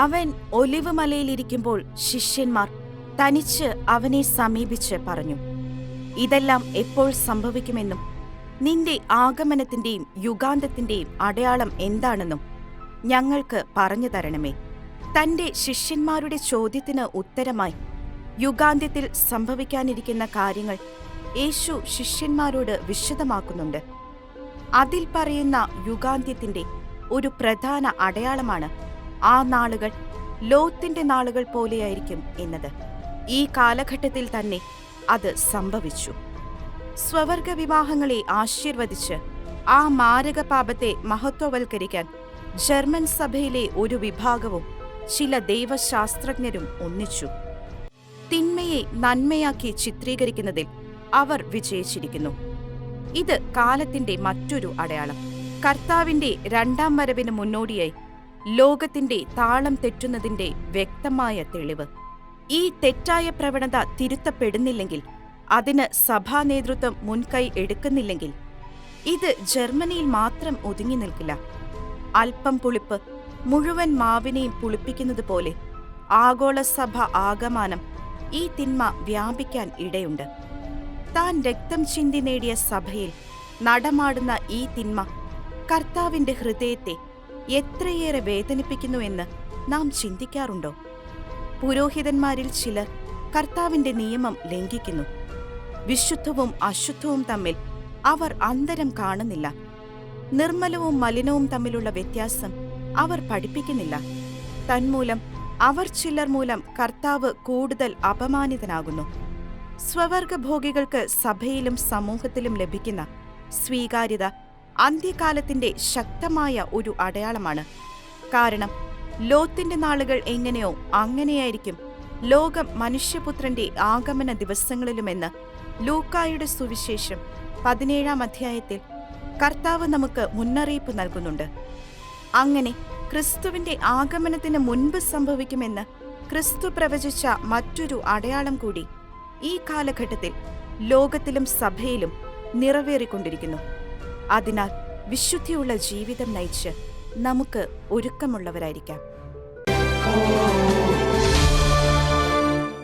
അവൻ ഒലിവ് മലയിലിരിക്കുമ്പോൾ ശിഷ്യന്മാർ തനിച്ച് അവനെ സമീപിച്ച് പറഞ്ഞു, ഇതെല്ലാം എപ്പോൾ സംഭവിക്കുമെന്നും നിന്റെ ആഗമനത്തിന്റെയും യുഗാന്തത്തിന്റെയും അടയാളം എന്താണെന്നും ഞങ്ങൾക്ക് പറഞ്ഞു തരണമേ. തന്റെ ശിഷ്യന്മാരുടെ ചോദ്യത്തിന് ഉത്തരമായി യുഗാന്ത്യത്തിൽ സംഭവിക്കാനിരിക്കുന്ന കാര്യങ്ങൾ യേശു ശിഷ്യന്മാരോട് വിശദമാക്കുന്നുണ്ട്. അതിൽ പറയുന്ന യുഗാന്ത്യത്തിന്റെ ഒരു പ്രധാന അടയാളമാണ് ആ നാളുകൾ ലോത്തിന്റെ നാളുകൾ പോലെയായിരിക്കും എന്നത്. ഈ കാലഘട്ടത്തിൽ തന്നെ അത് സംഭവിച്ചു. സ്വവർഗ വിവാഹങ്ങളെ ആശീർവദിച്ച് ആ മാരകപാപത്തെ മഹത്വവൽക്കരിക്കാൻ ജർമ്മൻ സഭയിലെ ഒരു വിഭാഗവും ചില ദൈവശാസ്ത്രജ്ഞരും ഒന്നിച്ചു. തിന്മയെ നന്മയാക്കി ചിത്രീകരിക്കുന്നതിൽ അവർ വിജയിച്ചിരിക്കുന്നു. ഇത് കാലത്തിന്റെ മറ്റൊരു അടയാളം. കർത്താവിന്റെ രണ്ടാം വരവിന് മുന്നോടിയായി ലോകത്തിന്റെ താളം തെറ്റുന്നതിന്റെ വ്യക്തമായ തെളിവ്. ഈ തെറ്റായ പ്രവണത തിരുത്തപ്പെടുന്നില്ലെങ്കിൽ, അതിന് സഭാ നേതൃത്വം മുൻകൈ എടുക്കുന്നില്ലെങ്കിൽ, ഇത് ജർമ്മനിയിൽ മാത്രം ഒതുങ്ങി നിൽക്കില്ല. അല്പം പുളിപ്പ് മുഴുവൻ മാവിനെയും പുളിപ്പിക്കുന്നത് പോലെ ആഗോള സഭ ആകമാനം ഈ തിന്മ വ്യാപിക്കാൻ ഇടയുണ്ട്. താൻ രക്തം ചിന്തി നേടിയ സഭയിൽ നടമാടുന്ന ഈ തിന്മ കർത്താവിന്റെ ഹൃദയത്തെ എത്രയേറെ വേദനിപ്പിക്കുന്നുവെന്ന് നാം ചിന്തിക്കാറുണ്ടോ? പുരോഹിതന്മാരിൽ ചിലർ കർത്താവിന്റെ നിയമം ലംഘിക്കുന്നു. വിശുദ്ധവും അശുദ്ധവും തമ്മിൽ അവർ അന്തരം കാണുന്നില്ല. നിർമ്മലവും മലിനവും തമ്മിലുള്ള വ്യത്യാസം അവർ പഠിപ്പിക്കുന്നില്ല. തന്മൂലം അവർ ചിലർ മൂലം കർത്താവ് കൂടുതൽ അപമാനിതനാകുന്നു. സ്വവർഗഭോഗികൾക്ക് സഭയിലും സമൂഹത്തിലും ലഭിക്കുന്ന സ്വീകാര്യത അന്ത്യകാലത്തിന്റെ ശക്തമായ ഒരു അടയാളമാണ്. കാരണം ലോത്തിന്റെ നാളുകൾ എങ്ങനെയോ അങ്ങനെയായിരിക്കും ലോകം മനുഷ്യപുത്രന്റെ ആഗമന ദിവസങ്ങളിലുമെന്ന് ലൂക്കായുടെ സുവിശേഷം 17-ാം അധ്യായത്തിൽ കർത്താവ് നമുക്ക് മുന്നറിയിപ്പ് നൽകുന്നുണ്ട്. അങ്ങനെ ക്രിസ്തുവിന്റെ ആഗമനത്തിന് മുൻപ് സംഭവിക്കുമെന്ന് ക്രിസ്തു പ്രവചിച്ച മറ്റൊരു അടയാളം കൂടി ഈ കാലഘട്ടത്തിൽ ലോകത്തിലും സഭയിലും നിറവേറിക്കൊണ്ടിരിക്കുന്നു. അതിനാൽ വിശുദ്ധിയുള്ള ജീവിതം നയിച്ച് നമുക്ക് ഒരുക്കമുള്ളവരായിരിക്കാം.